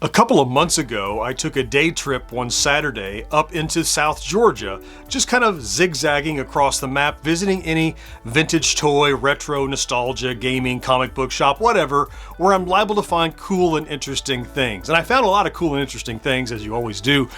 A couple of months ago, I took a day trip one Saturday up into South Georgia, just kind of zigzagging across the map, visiting any vintage toy, retro, nostalgia, gaming, comic book shop, whatever, where I'm liable to find cool and interesting things. And I found a lot of cool and interesting things, as you always do,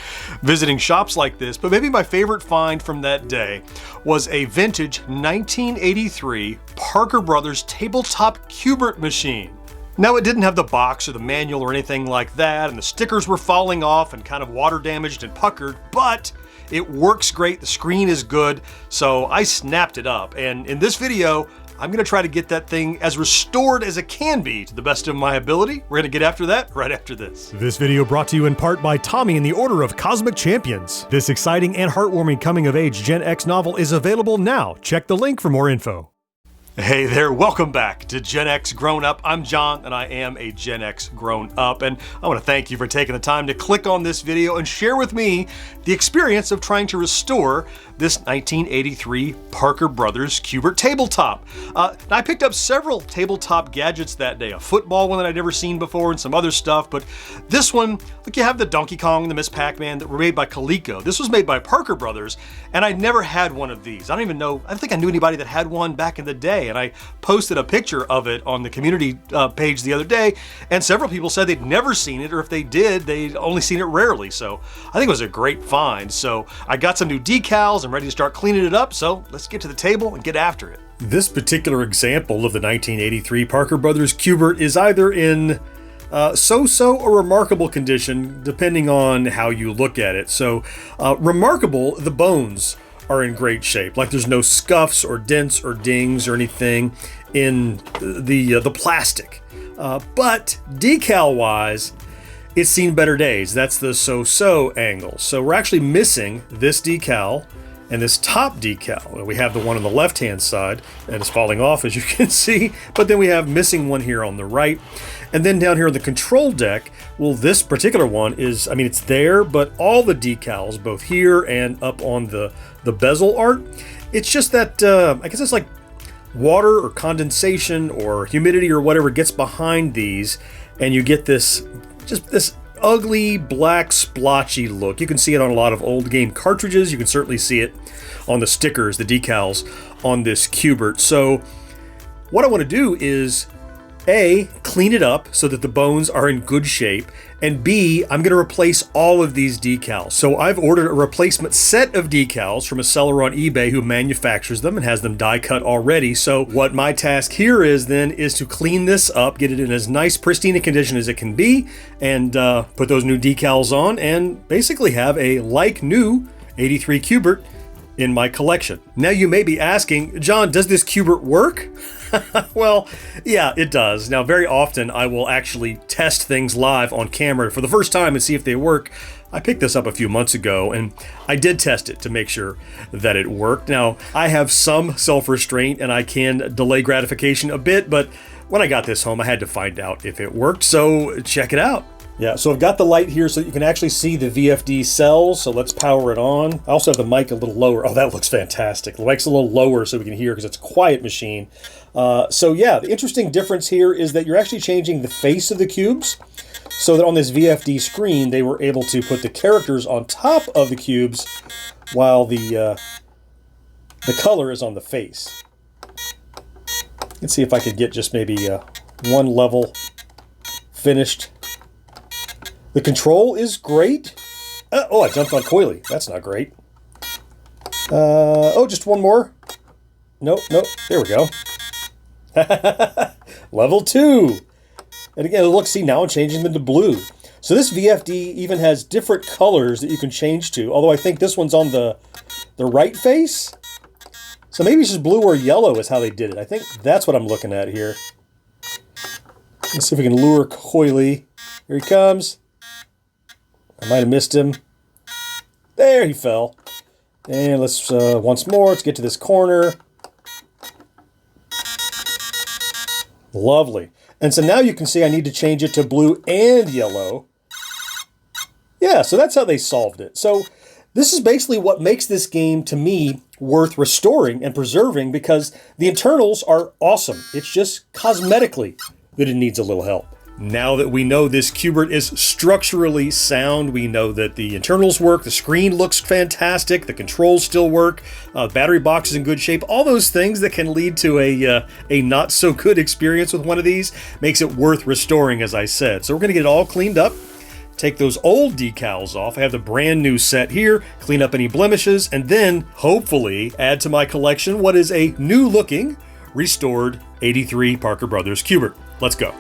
visiting shops like this, but maybe my favorite find from that day was a vintage 1983 Parker Brothers tabletop qbert machine. Now, it didn't have the box or the manual or anything like that, and the stickers were falling off and kind of water damaged and puckered, but it works great, the screen is good, so I snapped it up. And in this video, I'm gonna try to get that thing as restored as it can be to the best of my ability. We're gonna get after that right after this. This video brought to you in part by Tommy and the Order of Cosmic Champions. This exciting and heartwarming coming-of-age Gen X novel is available now. Check the link for more info. Hey there, welcome back to Gen X Grown Up. I'm John, and I am a Gen X Grown Up, and I want to thank you for taking the time to click on this video and share with me the experience of trying to restore this 1983 Parker Brothers qbert tabletop. I picked up several tabletop gadgets that day, a football one that I'd never seen before and some other stuff, but this one, look, you have the Donkey Kong, the Miss Pac-Man that were made by Coleco. This was made by Parker Brothers, and I'd never had one of these. I don't think I knew anybody that had one back in the day, and I posted a picture of it on the community page the other day, and several people said they'd never seen it, or if they did, they'd only seen it rarely. So I think it was a great find. So I got some new decals. I'm ready to start cleaning it up. So let's get to the table and get after it. This particular example of the 1983 Parker Brothers qbert is either in so-so or remarkable condition, depending on how you look at it. So remarkable, the bones are in great shape. Like there's no scuffs or dents or dings or anything in the plastic. But decal-wise, it's seen better days. That's the so-so angle. So we're actually missing this decal and this top decal. We have the one on the left-hand side and it's falling off, as you can see, but then we have missing one here on the right. And then down here on the control deck, well, this particular one is, it's there, but all the decals, both here and up on the bezel art, it's just that, I guess it's like water or condensation or humidity or whatever gets behind these, and you get this ugly black splotchy look. You can see it on a lot of old game cartridges. You can certainly see it on the stickers, the decals on this qbert. So what I want to do is A, clean it up so that the bones are in good shape, and B, I'm going to replace all of these decals. So I've ordered a replacement set of decals from a seller on eBay who manufactures them and has them die cut already. So what my task here is then is to clean this up, get it in as nice, pristine a condition as it can be, and put those new decals on, and basically have a like new 83 qbert in my collection. Now you may be asking, John, does this qbert work? Well, yeah, it does. Now, very often I will actually test things live on camera for the first time and see if they work. I picked this up a few months ago and I did test it to make sure that it worked. Now, I have some self-restraint and I can delay gratification a bit, but when I got this home, I had to find out if it worked, so check it out. Yeah, so I've got the light here so that you can actually see the VFD cells, so let's power it on. I also have the mic a little lower. Oh, that looks fantastic. The mic's a little lower so we can hear because it's a quiet machine. So yeah, the interesting difference here is that you're actually changing the face of the cubes so that on this VFD screen, they were able to put the characters on top of the cubes while the color is on the face. Let's see if I could get just maybe one level finished. The control is great. Oh, I jumped on coily. That's not great. Oh, just one more. Nope. There we go. Level 2. And again, look, see, now I'm changing them to blue. So this VFD even has different colors that you can change to, although I think this one's on the right face. So maybe it's just blue or yellow is how they did it. I think that's what I'm looking at here. Let's see if we can lure coily. Here he comes. I might have missed him. There, he fell. And let's, once more, let's get to this corner. Lovely. And so now you can see I need to change it to blue and yellow. Yeah, so that's how they solved it. So this is basically what makes this game, to me, worth restoring and preserving, because the internals are awesome. It's just cosmetically that it needs a little help. Now that we know this qbert is structurally sound, we know that the internals work, the screen looks fantastic, the controls still work, battery box is in good shape, all those things that can lead to a not so good experience with one of these makes it worth restoring, as I said. So we're going to get it all cleaned up, take those old decals off. I have the brand new set here, clean up any blemishes, and then hopefully add to my collection what is a new looking, restored 83 Parker Brothers qbert. Let's go.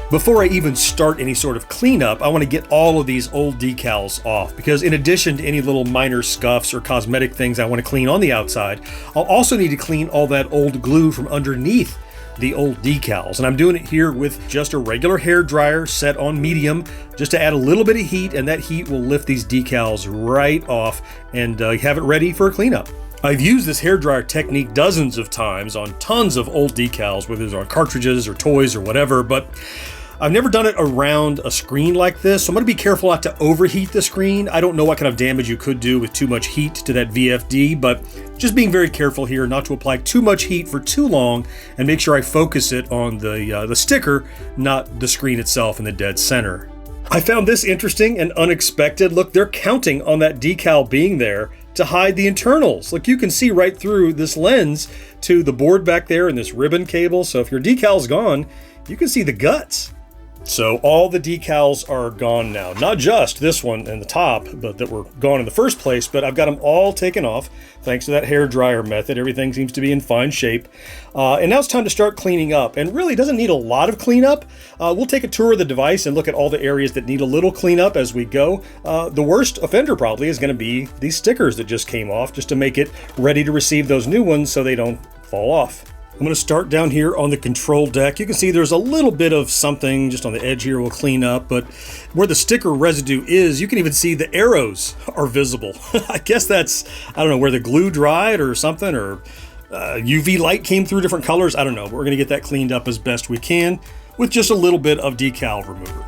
Before I even start any sort of cleanup, I want to get all of these old decals off, because in addition to any little minor scuffs or cosmetic things I want to clean on the outside, I'll also need to clean all that old glue from underneath the old decals. And I'm doing it here with just a regular hair dryer set on medium, just to add a little bit of heat, and that heat will lift these decals right off and have it ready for a cleanup. I've used this hairdryer technique dozens of times on tons of old decals, whether it's on cartridges or toys or whatever, but I've never done it around a screen like this, so I'm going to be careful not to overheat the screen. I don't know what kind of damage you could do with too much heat to that VFD, but just being very careful here not to apply too much heat for too long, and make sure I focus it on the sticker, not the screen itself in the dead center. I found this interesting and unexpected. Look, they're counting on that decal being there to hide the internals. Look, you can see right through this lens to the board back there and this ribbon cable, so if your decal's gone, you can see the guts. So all the decals are gone now. Not just this one and the top, but that were gone in the first place, but I've got them all taken off thanks to that hair dryer method. Everything seems to be in fine shape. And now it's time to start cleaning up. And really, it doesn't need a lot of cleanup. We'll take a tour of the device and look at all the areas that need a little cleanup as we go. The worst offender probably is going to be these stickers that just came off, just to make it ready to receive those new ones so they don't fall off. I'm going to start down here on the control deck. You can see there's a little bit of something just on the edge here we'll clean up, but where the sticker residue is, you can even see the arrows are visible. I guess that's, I don't know, where the glue dried or something, or UV light came through different colors. I don't know, but we're going to get that cleaned up as best we can with just a little bit of decal remover.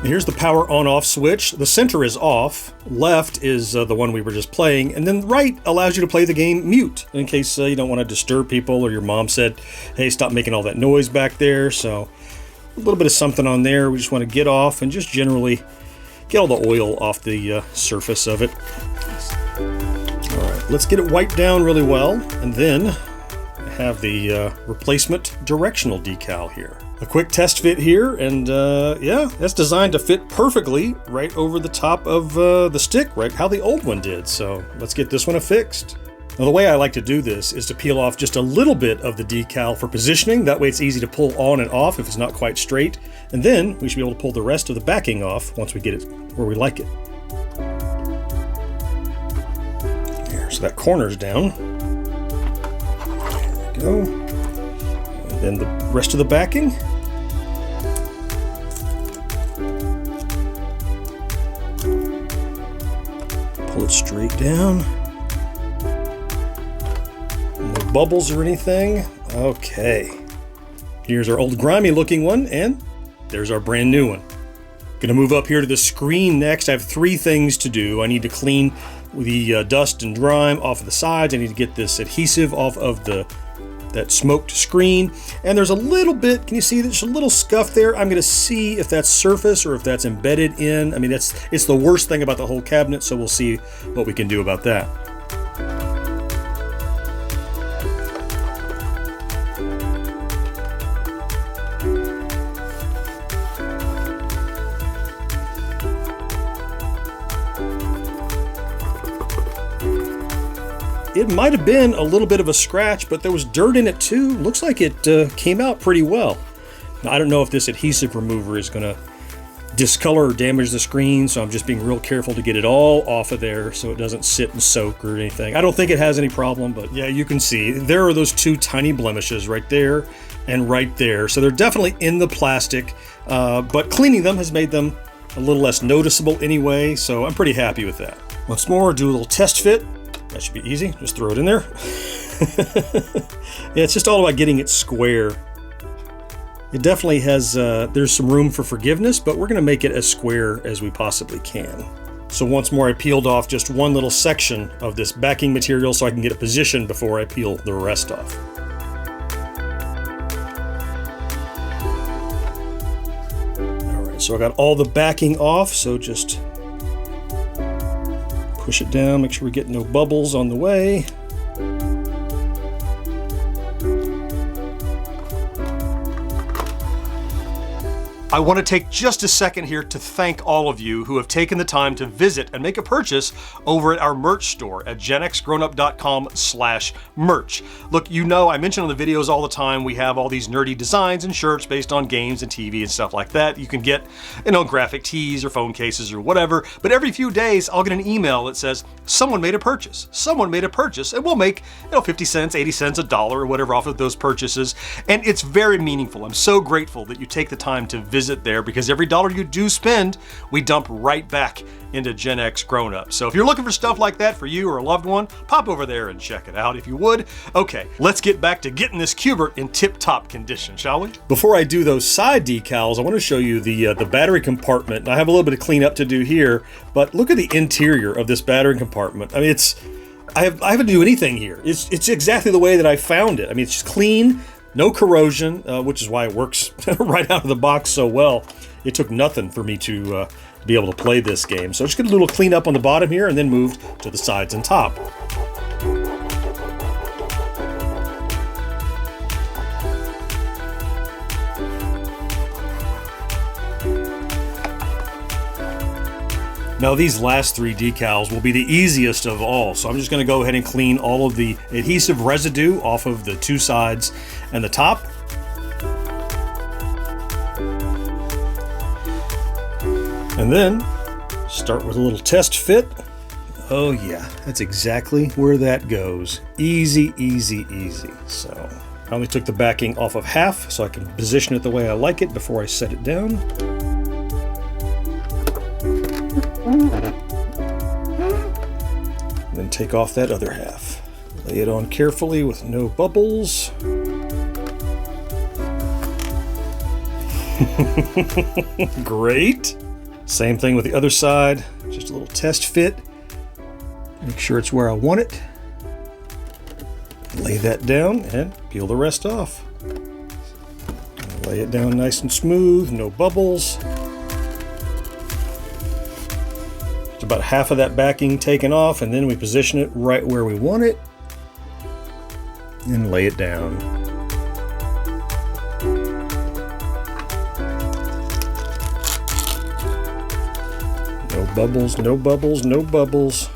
Here's the power on-off switch. The center is off. Left is the one we were just playing. And then right allows you to play the game mute, in case you don't want to disturb people, or your mom said, hey, stop making all that noise back there. So a little bit of something on there we just want to get off, and just generally get all the oil off the surface of it. All right, let's get it wiped down really well, and then have the replacement directional decal here. A quick test fit here, and yeah, that's designed to fit perfectly right over the top of the stick, right how the old one did. So let's get this one affixed. Now, the way I like to do this is to peel off just a little bit of the decal for positioning. That way it's easy to pull on and off if it's not quite straight. And then we should be able to pull the rest of the backing off once we get it where we like it. There, so that corner's down. There we go. And then the rest of the backing. Pull it straight down. No bubbles or anything. Okay. Here's our old grimy looking one, and there's our brand new one. Gonna move up here to the screen next. I have 3 things to do. I need to clean the dust and grime off of the sides. I need to get this adhesive off of that smoked screen, and there's a little bit, can you see there's a little scuff there? I'm going to see if that's surface or if that's embedded in. I mean, it's the worst thing about the whole cabinet, so we'll see what we can do about that. It might have been a little bit of a scratch, but there was dirt in it too. Looks like it came out pretty well. Now, I don't know if this adhesive remover is going to discolor or damage the screen, so I'm just being real careful to get it all off of there so it doesn't sit and soak or anything. I don't think it has any problem, but yeah, you can see there are those 2 tiny blemishes right there and right there. So they're definitely in the plastic, but cleaning them has made them a little less noticeable anyway, so I'm pretty happy with that. Once more, do a little test fit. That should be easy. Just throw it in there. Yeah, it's just all about getting it square. It definitely has, there's some room for forgiveness, but we're going to make it as square as we possibly can. So once more, I peeled off just one little section of this backing material so I can get a position before I peel the rest off. Alright, so I got all the backing off, so just push it down, make sure we get no bubbles on the way. I want to take just a second here to thank all of you who have taken the time to visit and make a purchase over at our merch store at GenXGrownUp.com/merch. Look, you know, I mention on the videos all the time, we have all these nerdy designs and shirts based on games and TV and stuff like that. You can get, you know, graphic tees or phone cases or whatever, but every few days I'll get an email that says, someone made a purchase, and we'll make, you know, 50 cents, 80 cents, $1 or whatever off of those purchases. And it's very meaningful. I'm so grateful that you take the time to visit there, because every dollar you do spend, we dump right back into GenXGrownUp. So if you're looking for stuff like that for you or a loved one, pop over there and check it out if you would. Okay, let's get back to getting this qbert in tip-top condition, shall we? Before I do those side decals, I want to show you the battery compartment. I have a little bit of cleanup to do here, but look at the interior of this battery compartment. I mean, I haven't to do anything here. It's exactly the way that I found it. I mean, it's just clean. No corrosion, which is why it works right out of the box so well. It took nothing for me to be able to play this game. So just get a little cleanup on the bottom here and then moved to the sides and top. Now these last three decals will be the easiest of all, so I'm just going to go ahead and clean all of the adhesive residue off of the two sides and the top. And then start with a little test fit. Oh yeah, that's exactly where that goes. Easy, easy, easy. So I only took the backing off of half so I can position it the way I like it before I set it down. And then take off that other half. Lay it on carefully with no bubbles. Great. Same thing with the other side. Just a little test fit. Make sure it's where I want it. Lay that down and peel the rest off. Lay it down nice and smooth, no bubbles. About half of that backing taken off, and then we position it right where we want it and lay it down. No bubbles, no bubbles, no bubbles.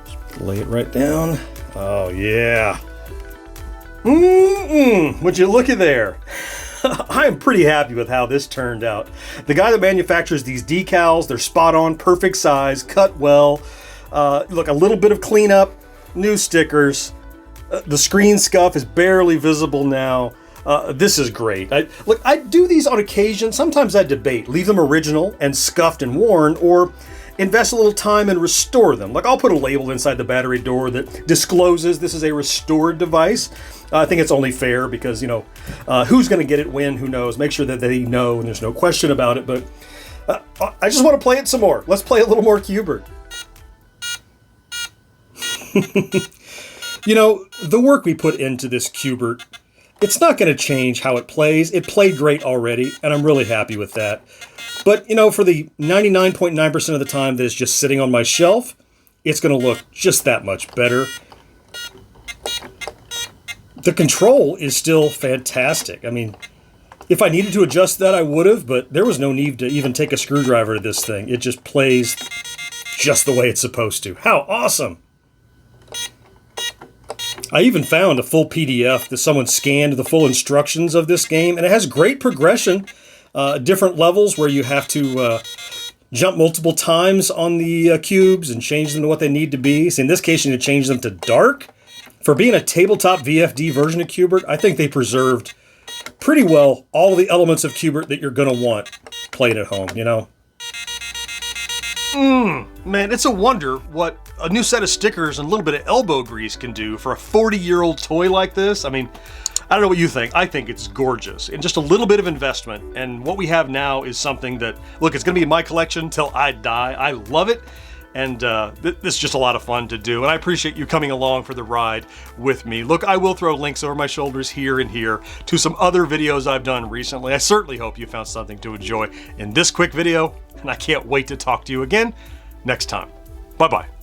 Just lay it right down. Oh yeah. Would you look at there? I am pretty happy with how this turned out. The guy that manufactures these decals, they're spot on, perfect size, cut well. Look, a little bit of cleanup, new stickers. The screen scuff is barely visible now. This is great. I do these on occasion. Sometimes I debate, leave them original and scuffed and worn, or invest a little time and restore them. Like I'll put a label inside the battery door that discloses this is a restored device. I think it's only fair because, you know, who's going to get it when, who knows. Make sure that they know and there's no question about it. But I just want to play it some more. Let's play a little more qbert. You know, the work we put into this qbert, it's not going to change how it plays. It played great already, and I'm really happy with that. But, you know, for the 99.9% of the time that it's just sitting on my shelf, it's going to look just that much better. The control is still fantastic. I mean, if I needed to adjust that, I would have, but there was no need to even take a screwdriver to this thing. It just plays just the way it's supposed to. How awesome! I even found a full PDF that someone scanned the full instructions of this game, and it has great progression, different levels where you have to jump multiple times on the cubes and change them to what they need to be. So in this case, you need to change them to dark. For being a tabletop VFD version of qbert, I think they preserved pretty well all of the elements of qbert that you're going to want playing at home, you know? Man, it's a wonder what a new set of stickers and a little bit of elbow grease can do for a 40-year-old toy like this. I mean, I don't know what you think. I think it's gorgeous. And just a little bit of investment. And what we have now is something that, look, it's going to be in my collection till I die. I love it. And this is just a lot of fun to do. And I appreciate you coming along for the ride with me. Look, I will throw links over my shoulders here and here to some other videos I've done recently. I certainly hope you found something to enjoy in this quick video. And I can't wait to talk to you again next time. Bye-bye.